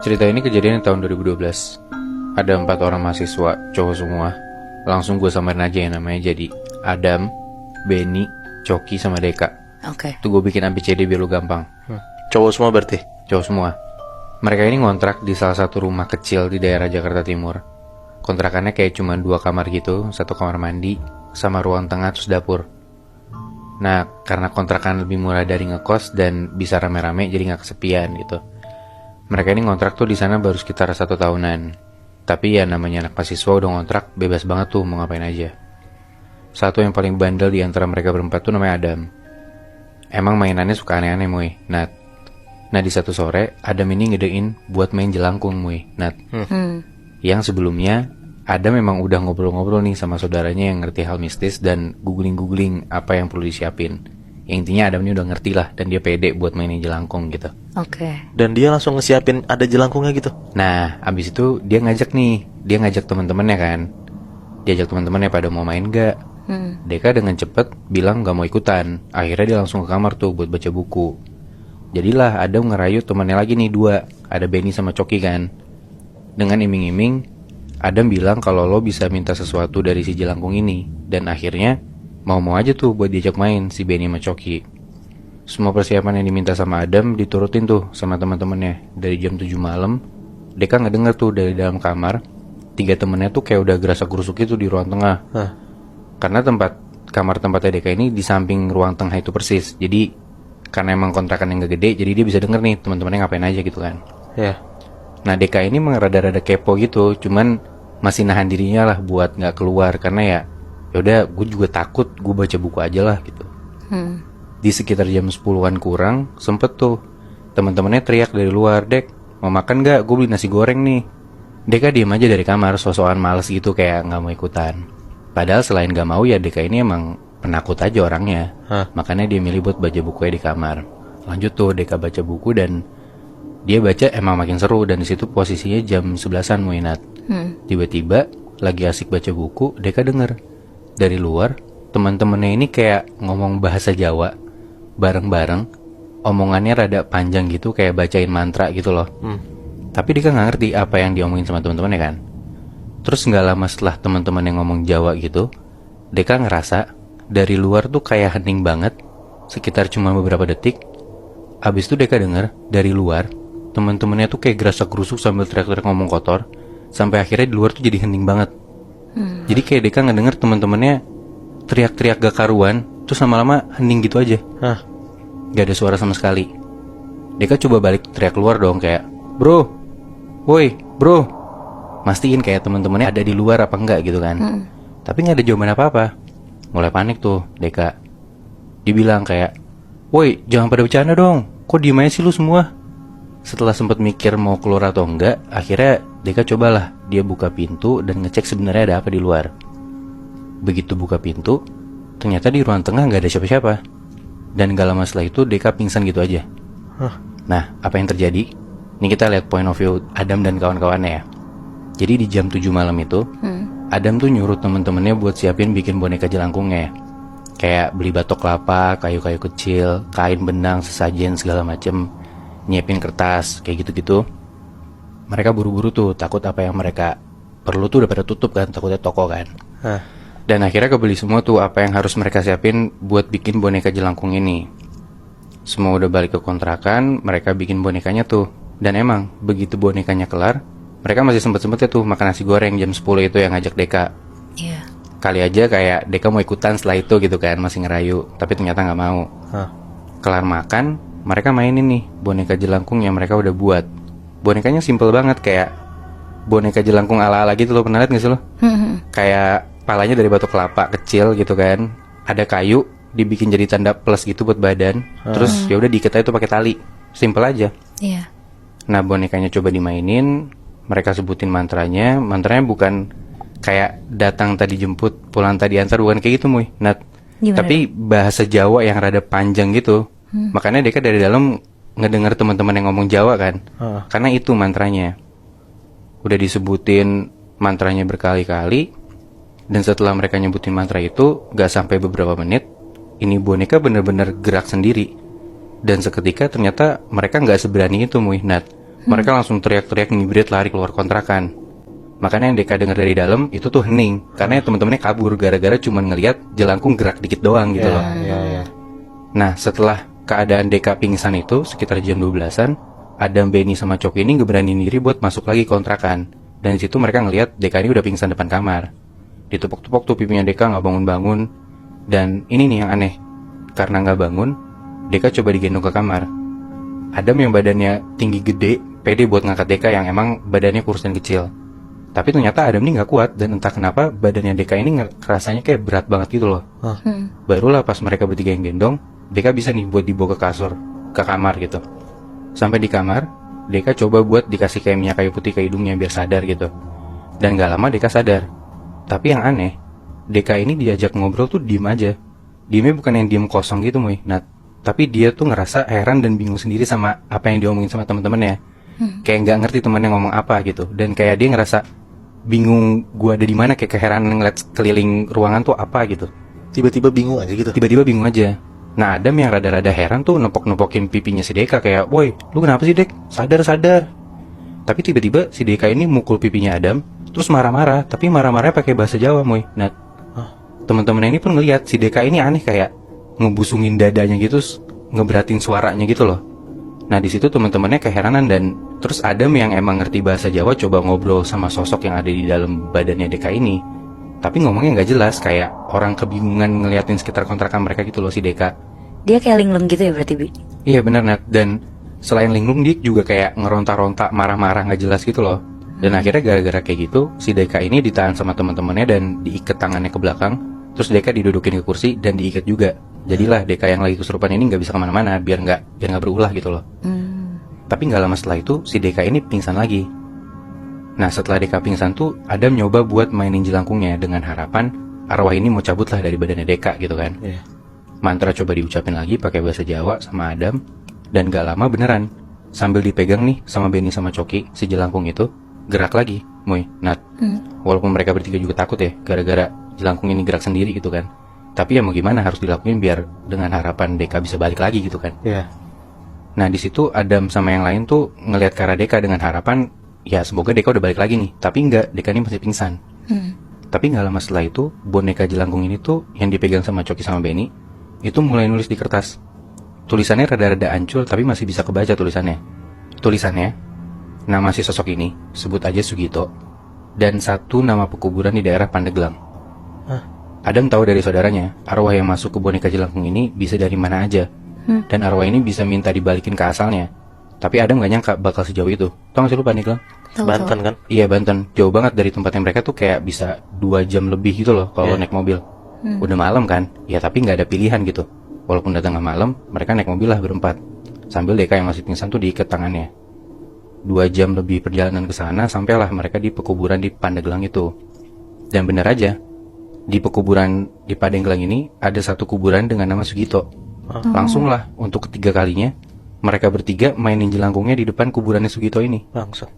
Cerita ini kejadian di tahun 2012. Ada 4 orang mahasiswa, cowok semua. Langsung gue samarin aja yang namanya jadi Adam, Benny, Coki, sama Deka. Oke. Tuh gue bikin ABCD biar lu gampang. Cowok semua berarti? Cowok semua. Mereka ini ngontrak di salah satu rumah kecil di daerah Jakarta Timur. Kontrakannya kayak cuma 2 kamar gitu, 1 kamar mandi, sama ruang tengah terus dapur. Nah, karena kontrakan lebih murah dari ngekos dan bisa rame-rame jadi gak kesepian gitu. Mereka ini ngontrak tuh di sana baru sekitar 1 tahunan. Tapi ya namanya anak mahasiswa udah ngontrak, bebas banget tuh mau ngapain aja. Satu yang paling bandel di antara mereka berempat tuh namanya Adam. Emang mainannya suka aneh-aneh, Muy. Nah di satu sore, Adam ini ngedein buat main jelangkung, Muy. Yang sebelumnya, Adam memang udah ngobrol-ngobrol nih sama saudaranya yang ngerti hal mistis dan googling-googling apa yang perlu disiapin. Yang intinya Adam ini udah ngerti lah dan dia pede buat mainin jelangkung gitu. Oke. Dan dia langsung ngesiapin ada jelangkungnya gitu? Nah, abis itu dia ngajak teman-temannya kan. Diajak teman-temannya pada mau main gak? Deka dengan cepet bilang gak mau ikutan. Akhirnya dia langsung ke kamar tuh buat baca buku. Jadilah Adam ngerayu temannya lagi nih 2. Ada Benny sama Coki kan. Dengan iming-iming, Adam bilang kalau lo bisa minta sesuatu dari si jelangkung ini. Dan akhirnya mau-mau aja tuh buat diajak main si Benny sama Coki. Semua persiapan yang diminta sama Adam diturutin tuh sama teman-temannya. Dari jam 7 malam, Deka ngedenger tuh dari dalam kamar 3 temennya tuh kayak udah gerasak-gerusuk itu di ruang tengah. Karena kamar tempatnya Deka ini di samping ruang tengah itu persis. Jadi karena emang kontrakan yang gak gede, jadi dia bisa denger nih teman-temannya ngapain aja gitu kan. Nah Deka ini emang rada-rada kepo gitu, cuman masih nahan dirinya lah buat gak keluar. Karena ya yaudah gue juga takut, gue baca buku aja lah gitu. Di sekitar jam 10-an kurang, sempet tuh teman-temannya teriak dari luar, "Dek, mau makan gak? Gue beli nasi goreng nih." Deka diem aja dari kamar, sosokan males gitu kayak gak mau ikutan. Padahal selain gak mau ya Deka ini emang penakut aja orangnya. Makanya dia milih buat baca bukunya di kamar. Lanjut tuh Deka baca buku dan dia baca emang makin seru. Dan disitu posisinya jam 11-an Muinat. Tiba-tiba lagi asik baca buku, Deka denger dari luar teman-temannya ini kayak ngomong bahasa Jawa bareng-bareng. Omongannya rada panjang gitu, kayak bacain mantra gitu loh. Tapi Deka nggak ngerti apa yang diomongin sama teman-temannya kan. Terus nggak lama setelah teman-teman yang ngomong Jawa gitu, Deka ngerasa dari luar tuh kayak hening banget, sekitar cuma beberapa detik. Abis itu Deka denger dari luar teman-temannya tuh kayak gerasak-gerusuk sambil teriak-teriak ngomong kotor. Sampai akhirnya di luar tuh jadi hening banget. Jadi kayak Deka ngedenger teman-temannya teriak-teriak gak karuan, terus lama-lama hening gitu aja. Gak ada suara sama sekali. Deka coba balik teriak keluar dong kayak, "Bro, woi bro." Mastiin kayak teman-temannya ada di luar apa enggak gitu kan. Tapi gak ada jawaban apa-apa. Mulai panik tuh Deka. Dibilang kayak, "Woi jangan pada bercanda dong, kok diem aja sih lu semua." Setelah sempat mikir mau keluar atau enggak, akhirnya Deka cobalah dia buka pintu dan ngecek sebenarnya ada apa di luar. Begitu buka pintu, ternyata di ruang tengah gak ada siapa-siapa. Dan gak lama setelah itu Deka pingsan gitu aja. Nah, apa yang terjadi? Ini kita lihat point of view Adam dan kawan-kawannya ya. Jadi di jam 7 malam itu, Adam tuh nyuruh temen-temennya buat siapin bikin boneka jelangkungnya. Kayak beli batok kelapa, kayu-kayu kecil, kain benang, sesajen segala macem, nyiapin kertas, kayak gitu-gitu. Mereka buru-buru tuh, takut apa yang mereka perlu tuh udah pada tutup kan, takutnya toko kan. Dan akhirnya kebeli semua tuh apa yang harus mereka siapin buat bikin boneka jelangkung ini. Semua udah balik ke kontrakan, mereka bikin bonekanya tuh. Dan emang, begitu bonekanya kelar, mereka masih sempet-sempetnya tuh makan nasi goreng jam 10 itu yang ngajak Deka. Kali aja kayak Deka mau ikutan setelah itu gitu kan, masih ngerayu. Tapi ternyata gak mau. Kelar makan, mereka mainin nih boneka jelangkung yang mereka udah buat. Bonekanya simple banget, kayak boneka jelangkung ala-ala gitu loh. Pernah liat gak sih lo? Kayak palanya dari batu kelapa kecil gitu kan. Ada kayu dibikin jadi tanda plus gitu buat badan. Terus ya udah diikat aja tuh pakai tali. Simple aja. Nah bonekanya coba dimainin, mereka sebutin mantranya. Mantranya bukan kayak datang tadi jemput, pulang tadi antar, bukan kayak gitu Muy. Tapi bahasa Jawa yang rada panjang gitu. Makanya Deka dari dalam ngedengar teman-teman yang ngomong Jawa kan. Karena itu mantranya. Udah disebutin mantranya berkali-kali. Dan setelah mereka nyebutin mantra itu, gak sampai beberapa menit, ini boneka bener-bener gerak sendiri. Dan seketika ternyata mereka gak seberani itu Muihnat. Mereka langsung teriak-teriak ngibrit lari keluar kontrakan. Makanya yang Deka dengar dari dalam itu tuh hening, karena temen-temennya kabur gara-gara cuma ngelihat jelangkung gerak dikit doang gitu loh. Nah setelah keadaan Deka pingsan itu sekitar jam 12-an, Adam, Benny sama Coki ini ngeberaniin diri buat masuk lagi kontrakan. Dan di situ mereka ngelihat Deka ini udah pingsan depan kamar. Ditepuk-tepuk tuh pipinya Deka nggak bangun-bangun. Dan ini nih yang aneh, karena nggak bangun, Deka coba digendong ke kamar. Adam yang badannya tinggi gede, pede buat ngangkat Deka yang emang badannya kurus dan kecil. Tapi ternyata Adam ini nggak kuat, dan entah kenapa badannya Deka ini rasanya kayak berat banget gitu loh. Barulah pas mereka bertiga yang gendong, Deka bisa nih buat dibawa ke kasur, ke kamar gitu. Sampai di kamar, Deka coba buat dikasih kayak minyak kayu putih ke hidungnya biar sadar gitu. Dan gak lama Deka sadar. Tapi yang aneh, Deka ini diajak ngobrol tuh diem aja. Diemnya bukan yang diem kosong gitu Moy. Nah, tapi dia tuh ngerasa heran dan bingung sendiri sama apa yang diomongin sama teman-temannya. Kayak nggak ngerti temannya ngomong apa gitu. Dan kayak dia ngerasa bingung, gua ada di mana, kayak keheranan ngeliat keliling ruangan tuh apa gitu. Tiba-tiba bingung aja gitu. Tiba-tiba bingung aja. Nah Adam yang rada-rada heran tuh nepok-nepokin pipinya si Deka kayak, "Woi, lu kenapa sih Dek? Sadar-sadar." Tapi tiba-tiba si Deka ini mukul pipinya Adam, terus marah-marah, tapi marah-marahnya pakai bahasa Jawa, Moy. Nah, teman-teman ini pun ngelihat si Deka ini aneh, kayak ngebusungin dadanya gitu, ngeberatin suaranya gitu loh. Nah di situ teman-temannya keheranan, dan terus Adam yang emang ngerti bahasa Jawa coba ngobrol sama sosok yang ada di dalam badannya Deka ini. Tapi ngomongnya nggak jelas, kayak orang kebingungan ngeliatin sekitar kontrakan mereka gitu loh si Deka. Dia kayak linglung gitu ya berarti, Bi? Iya benar Nat, dan selain linglung dia juga kayak ngeronta-ronta, marah-marah nggak jelas gitu loh. Dan akhirnya gara-gara kayak gitu, si Deka ini ditahan sama teman-temannya dan diikat tangannya ke belakang. Terus Deka didudukin ke kursi dan diikat juga. Jadilah Deka yang lagi kesurupan ini nggak bisa kemana-mana biar nggak berulah gitu loh. Tapi nggak lama setelah itu si Deka ini pingsan lagi. Nah setelah Deka pingsan tuh Adam nyoba buat mainin jelangkungnya dengan harapan arwah ini mau cabut lah dari badannya Deka gitu kan. Mantra coba diucapin lagi pakai bahasa Jawa sama Adam, dan gak lama beneran sambil dipegang nih sama Benny sama Coki, si jelangkung itu gerak lagi, Moy, Nat. Walaupun mereka bertiga juga takut ya gara-gara jelangkung ini gerak sendiri gitu kan. Tapi ya mau gimana, harus dilakuin biar dengan harapan Deka bisa balik lagi gitu kan. Nah di situ Adam sama yang lain tuh ngelihat ke arah Deka dengan harapan ya semoga Deka udah balik lagi nih. Tapi enggak, Deka ini masih pingsan. Tapi gak lama setelah itu boneka jelangkung ini tuh yang dipegang sama Coki sama Benny itu mulai nulis di kertas. Tulisannya rada-rada hancur tapi masih bisa kebaca tulisannya. Tulisannya, nama si sosok ini sebut aja Sugito, dan satu nama pekuburan di daerah Pandeglang. Adam tahu dari saudaranya arwah yang masuk ke boneka jelangkung ini bisa dari mana aja, dan arwah ini bisa minta dibalikin ke asalnya. Tapi Adam gak nyangka bakal sejauh itu. Tau gak sih lu Pandeglang? Banten kan? Iya Banten, jauh banget dari tempatnya mereka tuh, kayak bisa 2 jam lebih gitu loh kalau naik mobil. Udah malam kan, ya tapi nggak ada pilihan gitu. Walaupun udah tengah malam, mereka naik mobil lah berempat. Sambil Deka yang masih pingsan tuh diikat tangannya. 2 jam lebih perjalanan ke sana, sampailah mereka di pekuburan di Pandeglang itu. Dan benar aja, di pekuburan di Pandeglang ini ada satu kuburan dengan nama Sugito. Langsung lah untuk ketiga kalinya mereka bertiga mainin jelangkungnya di depan kuburannya Sugito ini. Langsung.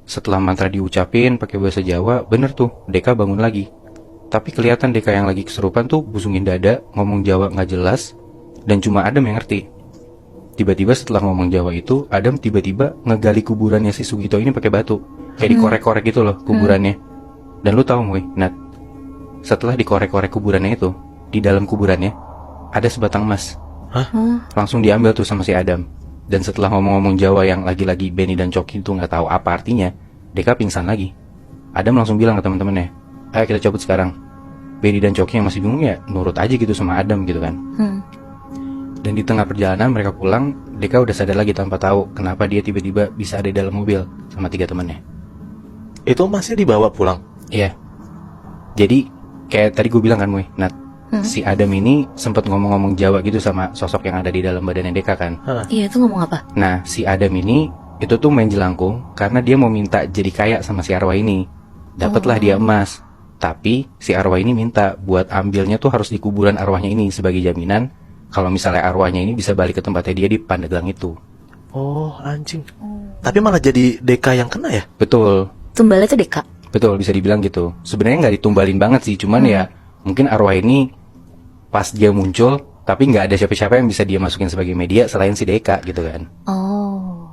Setelah mantra diucapin pakai bahasa Jawa, bener tuh Deka bangun lagi. Tapi kelihatan Deka yang lagi kesurupan tuh busungin dada, ngomong Jawa nggak jelas, dan cuma Adam yang ngerti. Tiba-tiba setelah ngomong Jawa itu, Adam tiba-tiba ngegali kuburannya si Sugito ini pakai batu, kayak dikorek-korek gitu loh kuburannya. Dan lu tahu Moy, Nat, setelah dikorek-korek kuburannya itu, di dalam kuburannya ada sebatang emas. Langsung diambil tuh sama si Adam. Dan setelah ngomong-ngomong Jawa yang lagi-lagi Benny dan Coki itu nggak tahu apa artinya, Deka pingsan lagi. Adam langsung bilang ke teman-temannya, ayo kita cabut sekarang. Benny dan Coki yang masih bingung ya nurut aja gitu sama Adam gitu kan. Dan di tengah perjalanan mereka pulang, Deka udah sadar lagi tanpa tahu kenapa dia tiba-tiba bisa ada di dalam mobil sama 3 temannya. Itu masih dibawa pulang? Iya. Jadi kayak tadi gue bilang kan Moy, Nat, si Adam ini sempat ngomong-ngomong Jawa gitu sama sosok yang ada di dalam badannya Deka kan. Iya, itu ngomong apa? Nah si Adam ini itu tuh main jelangkung karena dia mau minta jadi kaya sama si arwah ini. Dapatlah dia emas. Tapi si arwah ini minta buat ambilnya tuh harus di kuburan arwahnya ini sebagai jaminan kalau misalnya arwahnya ini bisa balik ke tempatnya dia di Pandeglang itu. Oh anjing. Tapi malah jadi Deka yang kena ya? Betul. Tumbalnya tuh Deka? Betul, bisa dibilang gitu. Sebenarnya nggak ditumbalin banget sih, cuman ya mungkin arwah ini pas dia muncul tapi nggak ada siapa-siapa yang bisa dia masukin sebagai media selain si Deka gitu kan. Oh.